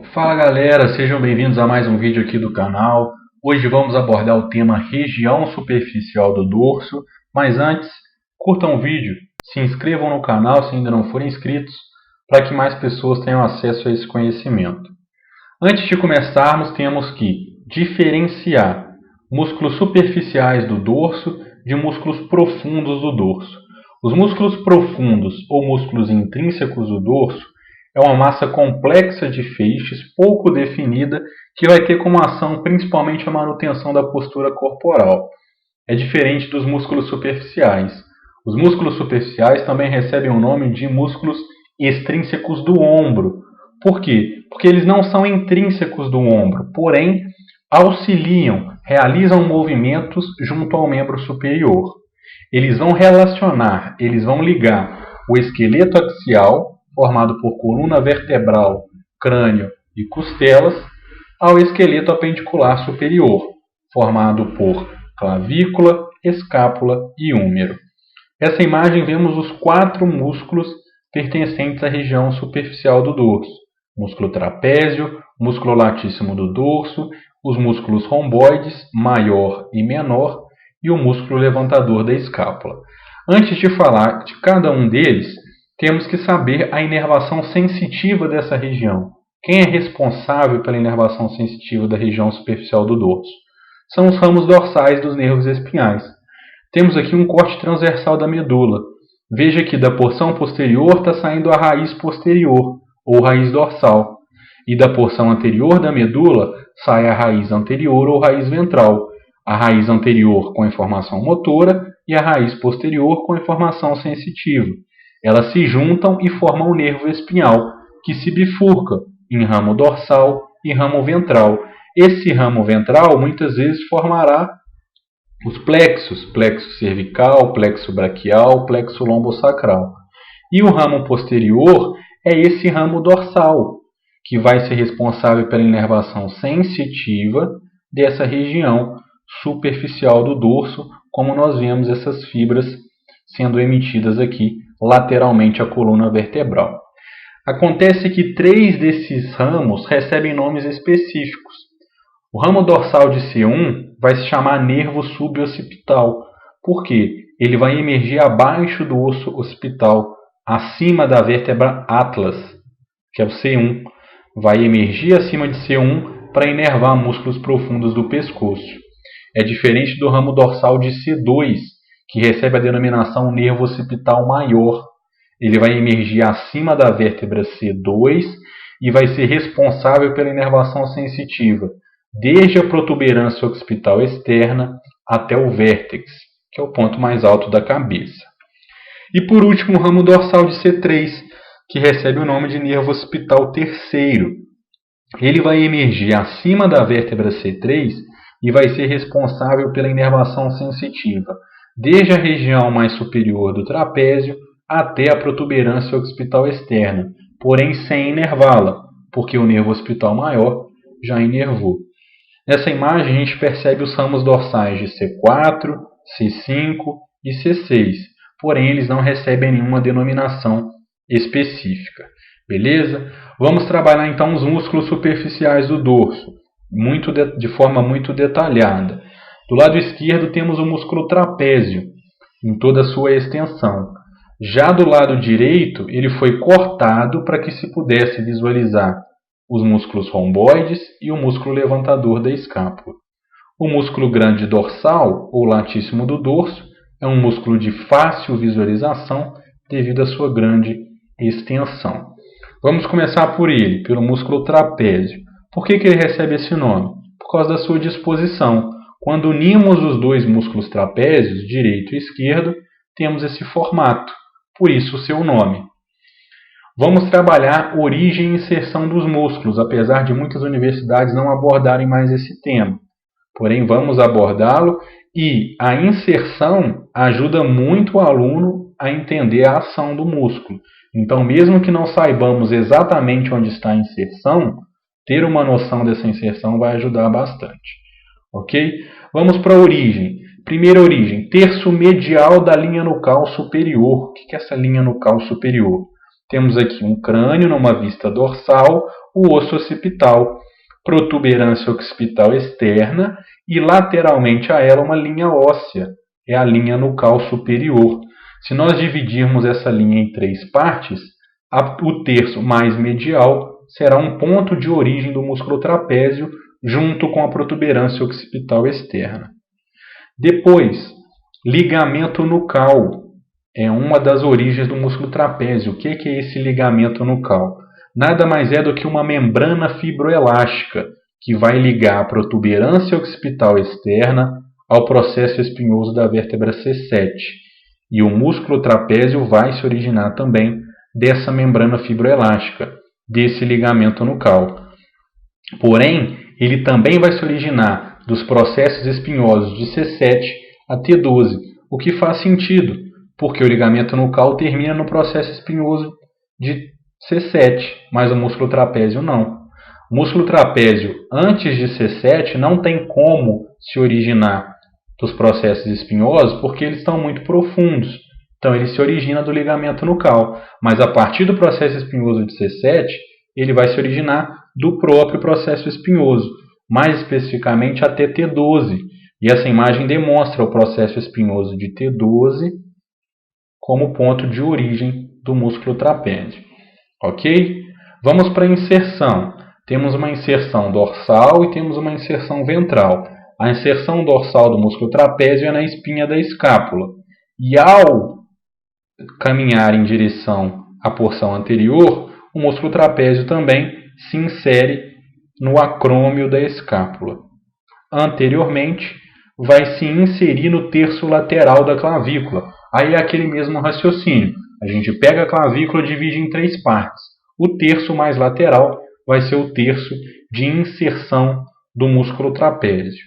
Fala galera, sejam bem-vindos a mais um vídeo aqui do canal. Hoje vamos abordar o tema região superficial do dorso, mas antes, curtam o vídeo, se inscrevam no canal se ainda não forem inscritos, para que mais pessoas tenham acesso a esse conhecimento. Antes de começarmos, temos que diferenciar músculos superficiais do dorso de músculos profundos do dorso. Os músculos profundos ou músculos intrínsecos do dorso é uma massa complexa de feixes pouco definida que vai ter como ação principalmente a manutenção da postura corporal. É diferente dos músculos superficiais. Os músculos superficiais também recebem o nome de músculos extrínsecos do ombro. Por quê? Porque eles não são intrínsecos do ombro, porém auxiliam, realizam movimentos junto ao membro superior. Eles vão relacionar, eles vão ligar o esqueleto axial, formado por coluna vertebral, crânio e costelas, ao esqueleto apendicular superior, formado por clavícula, escápula e húmero. Nessa imagem vemos os 4 músculos pertencentes à região superficial do dorso: músculo trapézio, músculo latíssimo do dorso, os músculos romboides, maior e menor, e o músculo levantador da escápula. Antes de falar de cada um deles, temos que saber a inervação sensitiva dessa região. Quem é responsável pela inervação sensitiva da região superficial do dorso? São os ramos dorsais dos nervos espinhais. Temos aqui um corte transversal da medula. Veja que da porção posterior está saindo a raiz posterior, ou raiz dorsal. E da porção anterior da medula sai a raiz anterior ou raiz ventral. A raiz anterior com informação motora e a raiz posterior com informação sensitiva. Elas se juntam e formam o nervo espinhal, que se bifurca em ramo dorsal e ramo ventral. Esse ramo ventral muitas vezes formará os plexos, plexo cervical, plexo braquial, plexo lombosacral. E o ramo posterior é esse ramo dorsal, que vai ser responsável pela inervação sensitiva dessa região superficial do dorso, como nós vemos essas fibras sendo emitidas aqui lateralmente à coluna vertebral. Acontece que 3 desses ramos recebem nomes específicos. O ramo dorsal de C1 vai se chamar nervo suboccipital. Por quê? Ele vai emergir abaixo do osso occipital, acima da vértebra atlas, que é o C1. Vai emergir acima de C1 para inervar músculos profundos do pescoço. É diferente do ramo dorsal de C2, que recebe a denominação nervo occipital maior. Ele vai emergir acima da vértebra C2 e vai ser responsável pela inervação sensitiva, desde a protuberância occipital externa até o vértex, que é o ponto mais alto da cabeça. E por último, o ramo dorsal de C3, que recebe o nome de nervo occipital terceiro. Ele vai emergir acima da vértebra C3 e vai ser responsável pela inervação sensitiva, desde a região mais superior do trapézio até a protuberância occipital externa, porém sem inervá-la, porque o nervo occipital maior já inervou. Nessa imagem a gente percebe os ramos dorsais de C4, C5 e C6, porém eles não recebem nenhuma denominação específica. Beleza? Vamos trabalhar então os músculos superficiais do dorso, de forma muito detalhada. Do lado esquerdo temos o músculo trapézio, em toda a sua extensão. Já do lado direito, ele foi cortado para que se pudesse visualizar os músculos romboides e o músculo levantador da escápula. O músculo grande dorsal, ou latíssimo do dorso, é um músculo de fácil visualização devido à sua grande extensão. Vamos começar por ele, pelo músculo trapézio. Por que ele recebe esse nome? Por causa da sua disposição. Quando unimos os 2 músculos trapézios, direito e esquerdo, temos esse formato, por isso o seu nome. Vamos trabalhar origem e inserção dos músculos, apesar de muitas universidades não abordarem mais esse tema. Porém, vamos abordá-lo e a inserção ajuda muito o aluno a entender a ação do músculo. Então, mesmo que não saibamos exatamente onde está a inserção, ter uma noção dessa inserção vai ajudar bastante. Ok? Vamos para a origem. Primeira origem, terço medial da linha nucal superior. O que é essa linha nucal superior? Temos aqui um crânio numa vista dorsal, o osso occipital, protuberância occipital externa e lateralmente a ela uma linha óssea, é a linha nucal superior. Se nós dividirmos essa linha em 3 partes, o terço mais medial será um ponto de origem do músculo trapézio junto com a protuberância occipital externa. Depois, ligamento nucal é uma das origens do músculo trapézio. O que é esse ligamento nucal? Nada mais é do que uma membrana fibroelástica que vai ligar a protuberância occipital externa ao processo espinhoso da vértebra C7. E o músculo trapézio vai se originar também dessa membrana fibroelástica, desse ligamento nucal. Porém, ele também vai se originar dos processos espinhosos de C7 a T12, o que faz sentido, porque o ligamento nucal termina no processo espinhoso de C7, mas o músculo trapézio não. O músculo trapézio, antes de C7, não tem como se originar dos processos espinhosos, porque eles estão muito profundos. Então, ele se origina do ligamento nucal, mas a partir do processo espinhoso de C7, ele vai se originar do próprio processo espinhoso, mais especificamente até T12. E essa imagem demonstra o processo espinhoso de T12 como ponto de origem do músculo trapézio. Ok? Vamos para a inserção. Temos uma inserção dorsal e temos uma inserção ventral. A inserção dorsal do músculo trapézio é na espinha da escápula. E ao caminhar em direção à porção anterior, o músculo trapézio também se insere no acrômio da escápula. Anteriormente, vai se inserir no terço lateral da clavícula. Aí é aquele mesmo raciocínio. A gente pega a clavícula e divide em 3 partes. O terço mais lateral vai ser o terço de inserção do músculo trapézio.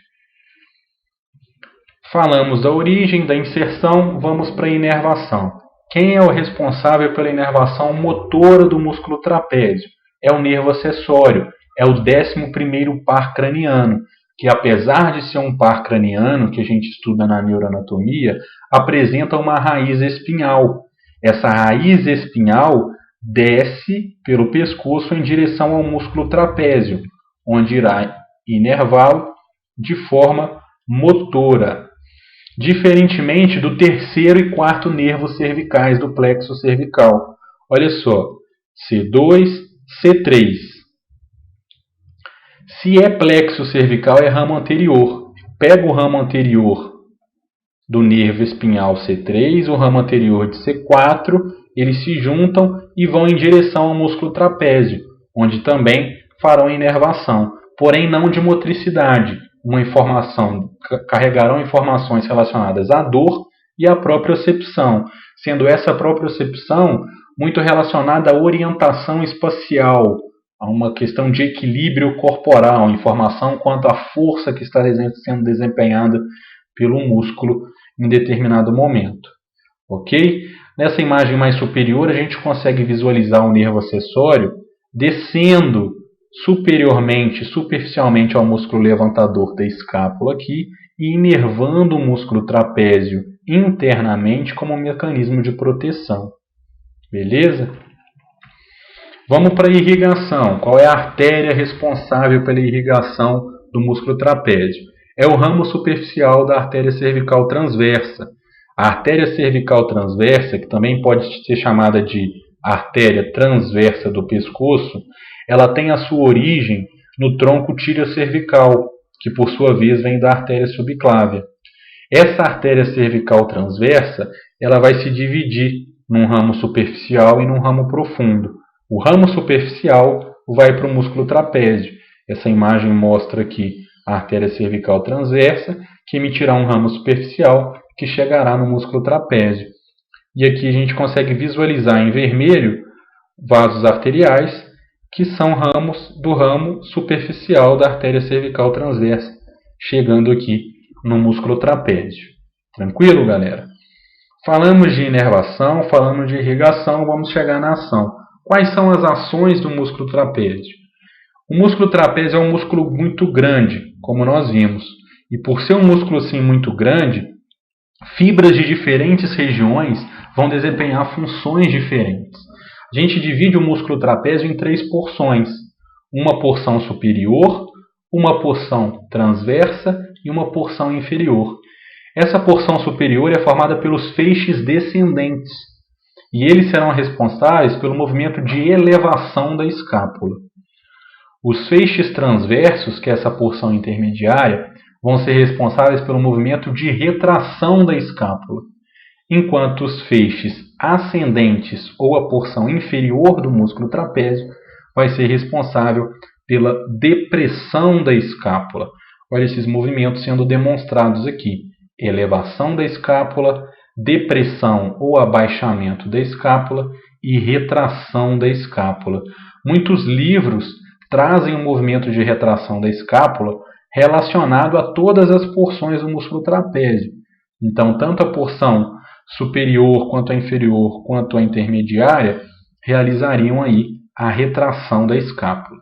Falamos da origem, da inserção, vamos para a inervação. Quem é o responsável pela inervação motora do músculo trapézio? É o nervo acessório, é o 11º par craniano, que apesar de ser um par craniano, que a gente estuda na neuroanatomia, apresenta uma raiz espinhal. Essa raiz espinhal desce pelo pescoço em direção ao músculo trapézio, onde irá inervá-lo de forma motora. Diferentemente do 3º e 4º nervos cervicais do plexo cervical. Olha só, C2, C3. Se é plexo cervical, é ramo anterior. Pega o ramo anterior do nervo espinhal C3, o ramo anterior de C4, eles se juntam e vão em direção ao músculo trapézio, onde também farão inervação, porém não de motricidade. Carregarão informações relacionadas à dor e à propriocepção, sendo essa propriocepção muito relacionada à orientação espacial, a uma questão de equilíbrio corporal, informação quanto à força que está sendo desempenhada pelo músculo em determinado momento. Ok? Nessa imagem mais superior, a gente consegue visualizar o nervo acessório descendo superiormente, superficialmente ao músculo levantador da escápula aqui e inervando o músculo trapézio internamente como um mecanismo de proteção. Beleza? Vamos para a irrigação. Qual é a artéria responsável pela irrigação do músculo trapézio? É o ramo superficial da artéria cervical transversa. A artéria cervical transversa, que também pode ser chamada de artéria transversa do pescoço, ela tem a sua origem no tronco tíreo-cervical, que por sua vez vem da artéria subclávia. Essa artéria cervical transversa, ela vai se dividir num ramo superficial e num ramo profundo. O ramo superficial vai para o músculo trapézio. Essa imagem mostra aqui a artéria cervical transversa, que emitirá um ramo superficial que chegará no músculo trapézio. E aqui a gente consegue visualizar em vermelho vasos arteriais, que são ramos do ramo superficial da artéria cervical transversa, chegando aqui no músculo trapézio. Tranquilo, galera? Falamos de inervação, falamos de irrigação, vamos chegar na ação. Quais são as ações do músculo trapézio? O músculo trapézio é um músculo muito grande, como nós vimos. E por ser um músculo assim muito grande, fibras de diferentes regiões vão desempenhar funções diferentes. A gente divide o músculo trapézio em 3 porções. Uma porção superior, uma porção transversa e uma porção inferior. Essa porção superior é formada pelos feixes descendentes e eles serão responsáveis pelo movimento de elevação da escápula. Os feixes transversos, que é essa porção intermediária, vão ser responsáveis pelo movimento de retração da escápula, enquanto os feixes ascendentes ou a porção inferior do músculo trapézio vai ser responsável pela depressão da escápula. Olha esses movimentos sendo demonstrados aqui. Elevação da escápula, depressão ou abaixamento da escápula e retração da escápula. Muitos livros trazem um movimento de retração da escápula relacionado a todas as porções do músculo trapézio. Então, tanto a porção superior, quanto a inferior, quanto a intermediária, realizariam aí a retração da escápula.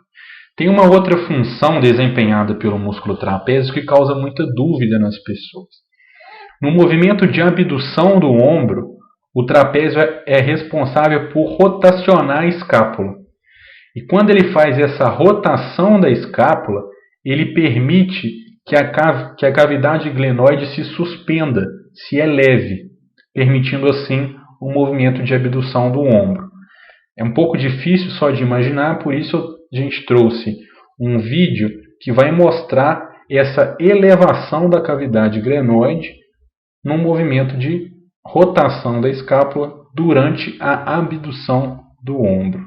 Tem uma outra função desempenhada pelo músculo trapézio que causa muita dúvida nas pessoas. No movimento de abdução do ombro, o trapézio é responsável por rotacionar a escápula. E quando ele faz essa rotação da escápula, ele permite que a cavidade glenoide se suspenda, se eleve, permitindo assim o movimento de abdução do ombro. É um pouco difícil só de imaginar, por isso a gente trouxe um vídeo que vai mostrar essa elevação da cavidade glenoide num movimento de rotação da escápula durante a abdução do ombro.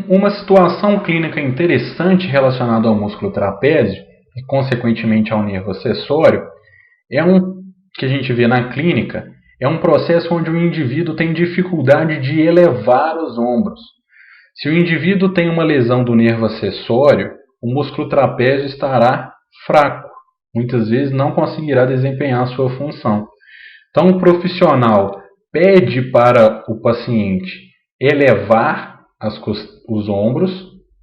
Uma situação clínica interessante relacionada ao músculo trapézio e, consequentemente, ao nervo acessório que a gente vê na clínica, é um processo onde o indivíduo tem dificuldade de elevar os ombros. Se o indivíduo tem uma lesão do nervo acessório, o músculo trapézio estará fraco. Muitas vezes não conseguirá desempenhar a sua função. Então, o profissional pede para o paciente elevar os ombros,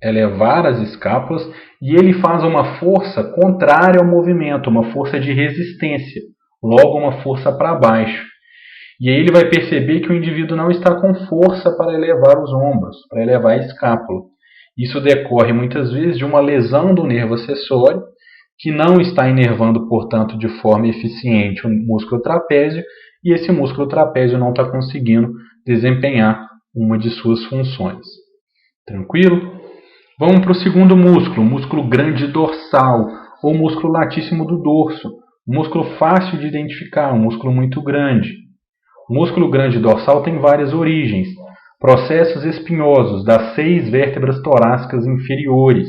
elevar as escápulas, e ele faz uma força contrária ao movimento, uma força de resistência, logo uma força para baixo. E aí ele vai perceber que o indivíduo não está com força para elevar os ombros, para elevar a escápula. Isso decorre muitas vezes de uma lesão do nervo acessório, que não está inervando, portanto, de forma eficiente o músculo trapézio, e esse músculo trapézio não está conseguindo desempenhar uma de suas funções. Tranquilo? Vamos para o segundo músculo, o músculo grande dorsal, ou músculo latíssimo do dorso. Um músculo fácil de identificar, um músculo muito grande. O músculo grande dorsal tem várias origens. Processos espinhosos das 6 vértebras torácicas inferiores.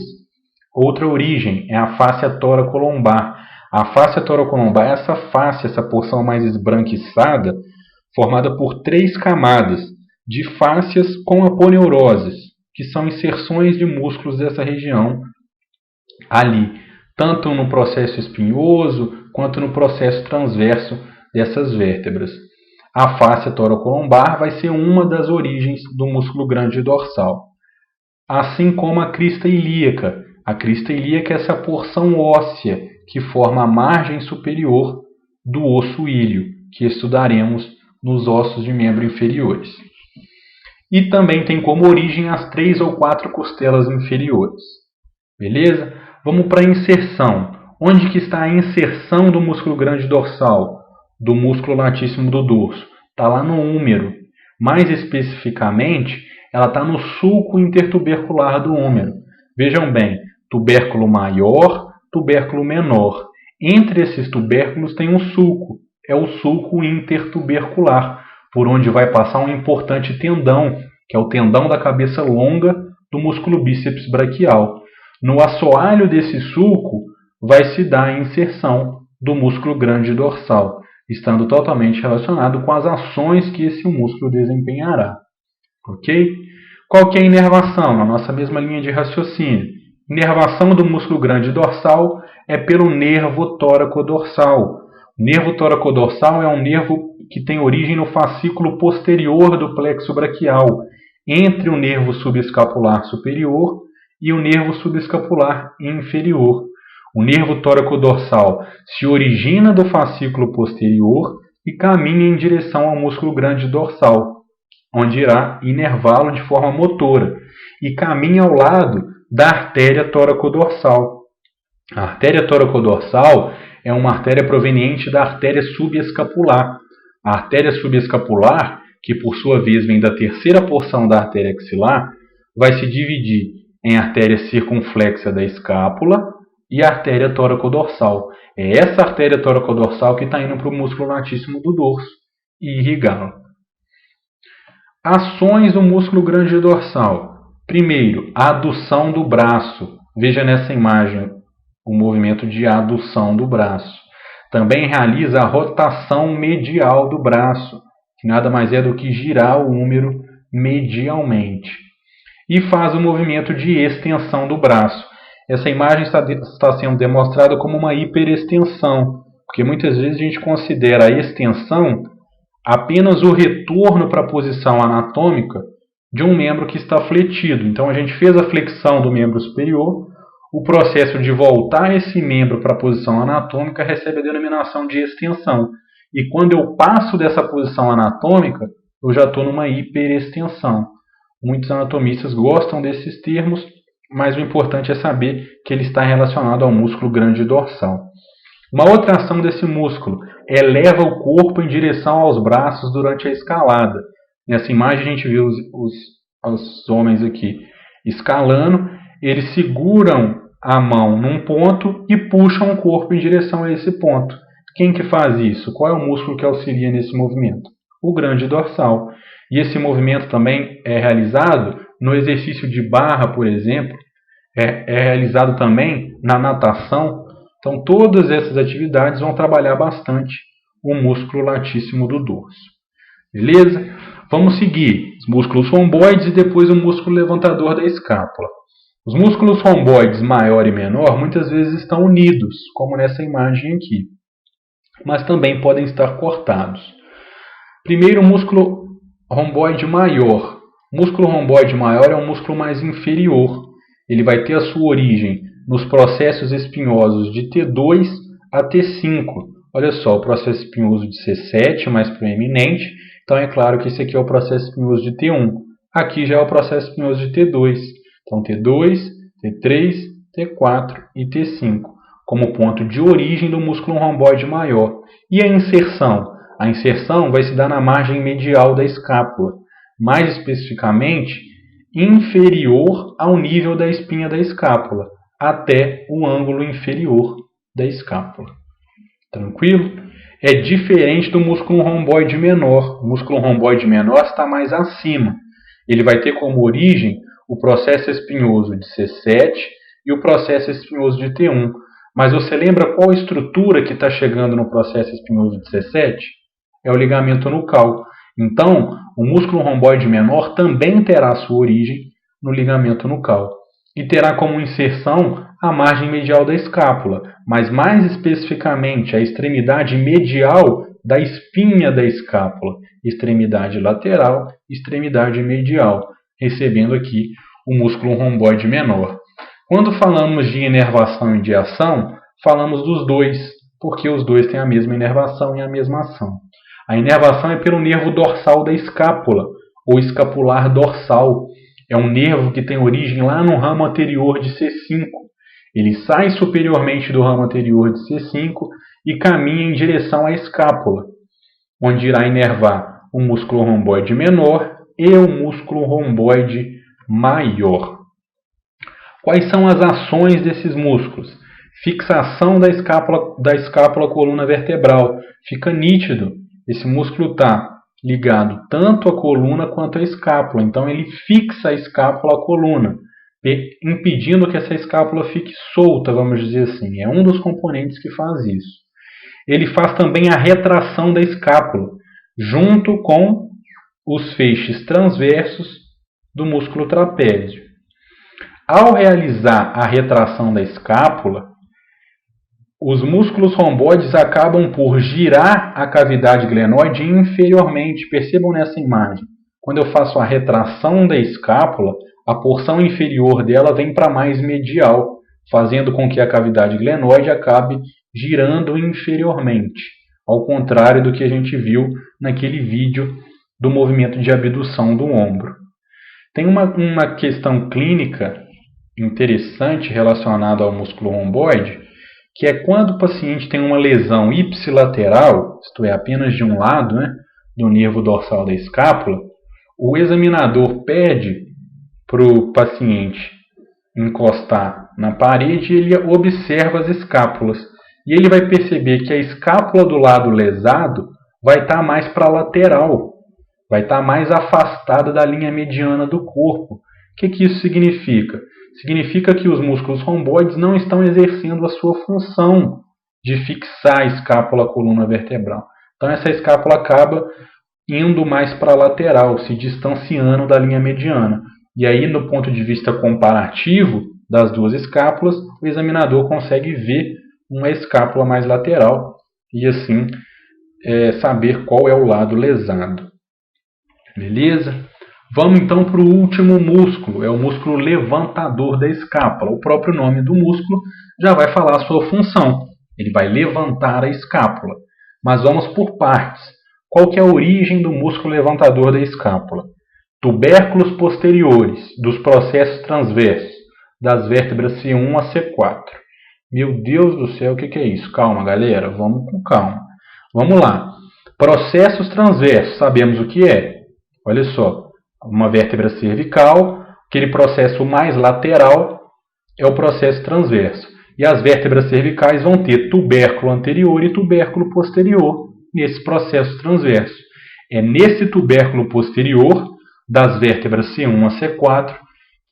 Outra origem é a fáscia toracolombar. A fáscia toracolombar é essa fáscia, essa porção mais esbranquiçada, formada por 3 camadas de fáscias com aponeuroses, que são inserções de músculos dessa região ali, tanto no processo espinhoso quanto no processo transverso dessas vértebras. A fáscia toracolombar vai ser uma das origens do músculo grande dorsal, assim como a crista ilíaca. A crista ilíaca é essa porção óssea que forma a margem superior do osso íleo, que estudaremos nos ossos de membro inferiores. E também tem como origem as 3 ou 4 costelas inferiores. Beleza? Vamos para a inserção. Onde que está a inserção do músculo grande dorsal, do músculo latíssimo do dorso? Está lá no úmero. Mais especificamente, ela está no sulco intertubercular do úmero. Vejam bem, tubérculo maior, tubérculo menor. Entre esses tubérculos tem um sulco. É o sulco intertubercular, por onde vai passar um importante tendão, que é o tendão da cabeça longa do músculo bíceps braquial. No assoalho desse sulco vai se dar a inserção do músculo grande dorsal, estando totalmente relacionado com as ações que esse músculo desempenhará. Ok? Qual que é a inervação? Na nossa mesma linha de raciocínio. Inervação do músculo grande dorsal é pelo nervo tóraco-dorsal. O nervo tóraco-dorsal é um nervo que tem origem no fascículo posterior do plexo braquial, entre o nervo subescapular superior e o nervo subescapular inferior. O nervo tóraco-dorsal se origina do fascículo posterior e caminha em direção ao músculo grande dorsal, onde irá inervá-lo de forma motora, e caminha ao lado da artéria tóraco-dorsal. A artéria tóraco-dorsal é uma artéria proveniente da artéria subescapular. A artéria subescapular, que por sua vez vem da terceira porção da artéria axilar, vai se dividir em artéria circunflexa da escápula e a artéria tóraco-dorsal. É essa artéria tóraco-dorsal que está indo para o músculo latíssimo do dorso e irrigá-lo. Ações do músculo grande dorsal. Primeiro, a adução do braço. Veja nessa imagem o movimento de adução do braço. Também realiza a rotação medial do braço, que nada mais é do que girar o húmero medialmente. E faz o movimento de extensão do braço. Essa imagem está sendo demonstrada como uma hiperextensão, porque muitas vezes a gente considera a extensão apenas o retorno para a posição anatômica de um membro que está fletido. Então a gente fez a flexão do membro superior, o processo de voltar esse membro para a posição anatômica recebe a denominação de extensão. E quando eu passo dessa posição anatômica, eu já estou numa hiperextensão. Muitos anatomistas gostam desses termos, mas o importante é saber que ele está relacionado ao músculo grande dorsal. Uma outra ação desse músculo eleva o corpo em direção aos braços durante a escalada. Nessa imagem a gente vê os homens aqui escalando, eles seguram a mão num ponto e puxam o corpo em direção a esse ponto. Quem que faz isso? Qual é o músculo que auxilia nesse movimento? O grande dorsal. E esse movimento também é realizado no exercício de barra, por exemplo, é realizado também na natação. Então, todas essas atividades vão trabalhar bastante o músculo latíssimo do dorso. Beleza? Vamos seguir os músculos romboides e depois o músculo levantador da escápula. Os músculos romboides maior e menor muitas vezes estão unidos, como nessa imagem aqui, mas também podem estar cortados. Primeiro, o músculo romboide maior. O músculo romboide maior é um músculo mais inferior. Ele vai ter a sua origem nos processos espinhosos de T2 a T5. Olha só, o processo espinhoso de C7 mais proeminente. Então é claro que esse aqui é o processo espinhoso de T1. Aqui já é o processo espinhoso de T2. Então T2, T3, T4 e T5 como ponto de origem do músculo romboide maior. E a inserção? A inserção vai se dar na margem medial da escápula, mais especificamente inferior ao nível da espinha da escápula, até o ângulo inferior da escápula. Tranquilo? É diferente do músculo romboide menor. O músculo romboide menor está mais acima. Ele vai ter como origem o processo espinhoso de C7 e o processo espinhoso de T1. Mas você lembra qual estrutura que está chegando no processo espinhoso de C7? É o ligamento nucal. Então, o músculo romboide menor também terá sua origem no ligamento nucal. E terá como inserção a margem medial da escápula, mas mais especificamente a extremidade medial da espinha da escápula, extremidade lateral, extremidade medial, recebendo aqui o músculo romboide menor. Quando falamos de inervação e de ação, falamos dos dois, porque os dois têm a mesma inervação e a mesma ação. A inervação é pelo nervo dorsal da escápula, ou escapular dorsal. É um nervo que tem origem lá no ramo anterior de C5. Ele sai superiormente do ramo anterior de C5 e caminha em direção à escápula, onde irá inervar o músculo romboide menor e o músculo romboide maior. Quais são as ações desses músculos? Fixação da escápula coluna vertebral. Fica nítido. Esse músculo está ligado tanto à coluna quanto à escápula. Então ele fixa a escápula à coluna, impedindo que essa escápula fique solta, vamos dizer assim. É um dos componentes que faz isso. Ele faz também a retração da escápula, junto com os feixes transversos do músculo trapézio. Ao realizar a retração da escápula, os músculos romboides acabam por girar a cavidade glenoide inferiormente. Percebam nessa imagem. Quando eu faço a retração da escápula, a porção inferior dela vem para mais medial, fazendo com que a cavidade glenoide acabe girando inferiormente, ao contrário do que a gente viu naquele vídeo do movimento de abdução do ombro. Tem uma questão clínica interessante relacionada ao músculo romboide, que é quando o paciente tem uma lesão ipsilateral, isto é, apenas de um lado, do nervo dorsal da escápula, o examinador pede para o paciente encostar na parede e ele observa as escápulas. E ele vai perceber que a escápula do lado lesado vai estar mais para a lateral, vai estar mais afastada da linha mediana do corpo. O que isso significa? Significa que os músculos romboides não estão exercendo a sua função de fixar a escápula à coluna vertebral. Então essa escápula acaba indo mais para a lateral, se distanciando da linha mediana. E aí, no ponto de vista comparativo das duas escápulas, o examinador consegue ver uma escápula mais lateral e assim saber qual é o lado lesado. Beleza? Vamos então para o último músculo, é o músculo levantador da escápula. O próprio nome do músculo já vai falar a sua função. Ele vai levantar a escápula. Mas vamos por partes. Qual que é a origem do músculo levantador da escápula? Tubérculos posteriores dos processos transversos das vértebras C1 a C4. Meu Deus do céu, o que é isso? Calma, galera, vamos com calma. Vamos lá. Processos transversos, sabemos o que é. Olha só, uma vértebra cervical, aquele processo mais lateral é o processo transverso. E as vértebras cervicais vão ter tubérculo anterior e tubérculo posterior nesse processo transverso. É nesse tubérculo posterior das vértebras C1 a C4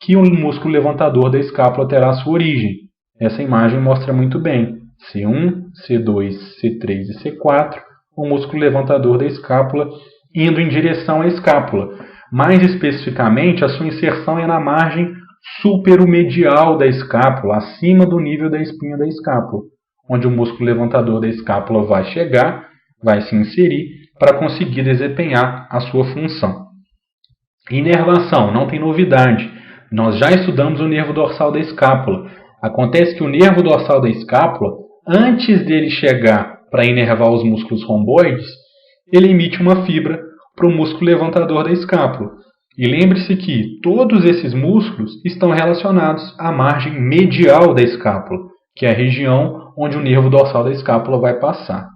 que o músculo levantador da escápula terá sua origem. Essa imagem mostra muito bem. C1, C2, C3 e C4, o músculo levantador da escápula indo em direção à escápula. Mais especificamente, a sua inserção é na margem superomedial da escápula, acima do nível da espinha da escápula, onde o músculo levantador da escápula vai chegar, vai se inserir para conseguir desempenhar a sua função. Inervação, não tem novidade. Nós já estudamos o nervo dorsal da escápula. Acontece que o nervo dorsal da escápula, antes dele chegar para inervar os músculos romboides, ele emite uma fibra para o músculo levantador da escápula. E lembre-se que todos esses músculos estão relacionados à margem medial da escápula, que é a região onde o nervo dorsal da escápula vai passar.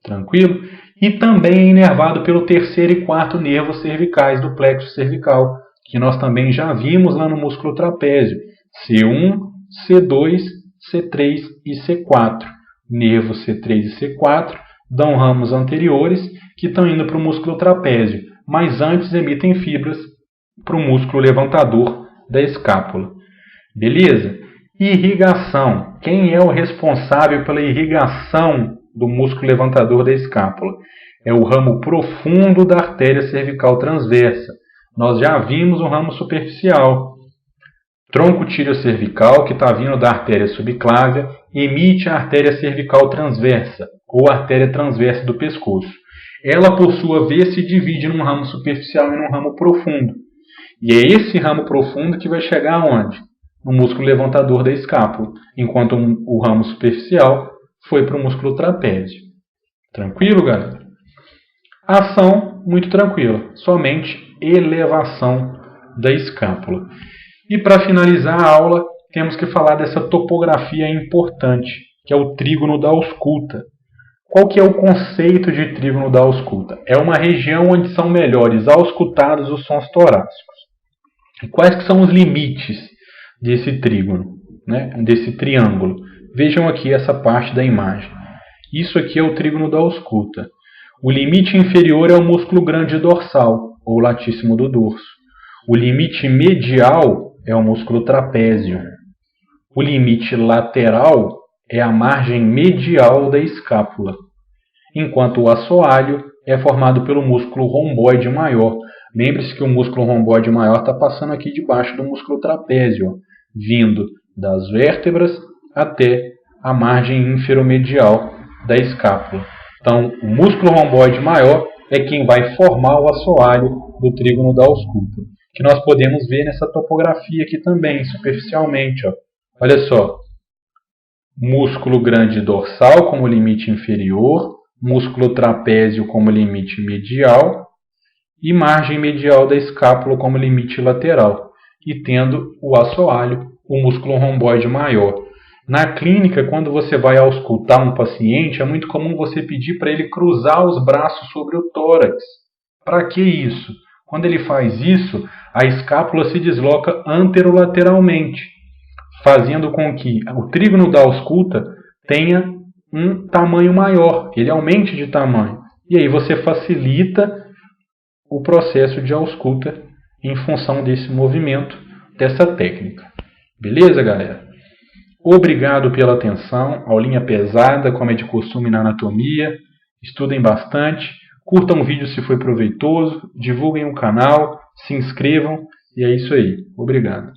Tranquilo? E também é inervado pelo terceiro e quarto nervos cervicais do plexo cervical, que nós também já vimos lá no músculo trapézio. C1, C2, C3 e C4. Nervos C3 e C4 dão ramos anteriores que estão indo para o músculo trapézio, mas antes emitem fibras para o músculo levantador da escápula. Beleza? Irrigação. Quem é o responsável pela irrigação do músculo levantador da escápula? É o ramo profundo da artéria cervical transversa. Nós já vimos o ramo superficial. Tronco tireocervical, que está vindo da artéria subclávia, emite a artéria cervical transversa, ou artéria transversa do pescoço. Ela, por sua vez, se divide num ramo superficial e num ramo profundo. E é esse ramo profundo que vai chegar aonde? No músculo levantador da escápula, enquanto o ramo superficial foi para o músculo trapézio. Tranquilo, galera? Ação muito tranquila, somente elevação da escápula. E para finalizar a aula, temos que falar dessa topografia importante, que é o trígono da ausculta. Qual que é o conceito de trígono da ausculta? É uma região onde são melhores auscultados os sons torácicos. E quais que são os limites desse trígono, desse triângulo? Vejam aqui essa parte da imagem. Isso aqui é o trígono da ausculta. O limite inferior é o músculo grande dorsal, ou latíssimo do dorso. O limite medial é o músculo trapézio. O limite lateral é a margem medial da escápula, enquanto o assoalho é formado pelo músculo romboide maior. Lembre-se que o músculo romboide maior está passando aqui debaixo do músculo trapézio, vindo das vértebras até a margem inferomedial da escápula. Então, o músculo romboide maior é quem vai formar o assoalho do trígono da ausculta, que nós podemos ver nessa topografia aqui também, superficialmente. Ó. Olha só, músculo grande dorsal como limite inferior, músculo trapézio como limite medial e margem medial da escápula como limite lateral, e tendo o assoalho, o músculo romboide maior. Na clínica, quando você vai auscultar um paciente, é muito comum você pedir para ele cruzar os braços sobre o tórax. Para que isso? Quando ele faz isso, a escápula se desloca anterolateralmente, fazendo com que o trígono da ausculta tenha um tamanho maior, ele aumente de tamanho. E aí você facilita o processo de ausculta em função desse movimento, dessa técnica. Beleza, galera? Obrigado pela atenção, aulinha pesada, como é de costume na anatomia. Estudem bastante, curtam o vídeo se foi proveitoso, divulguem o canal, se inscrevam e é isso aí. Obrigado.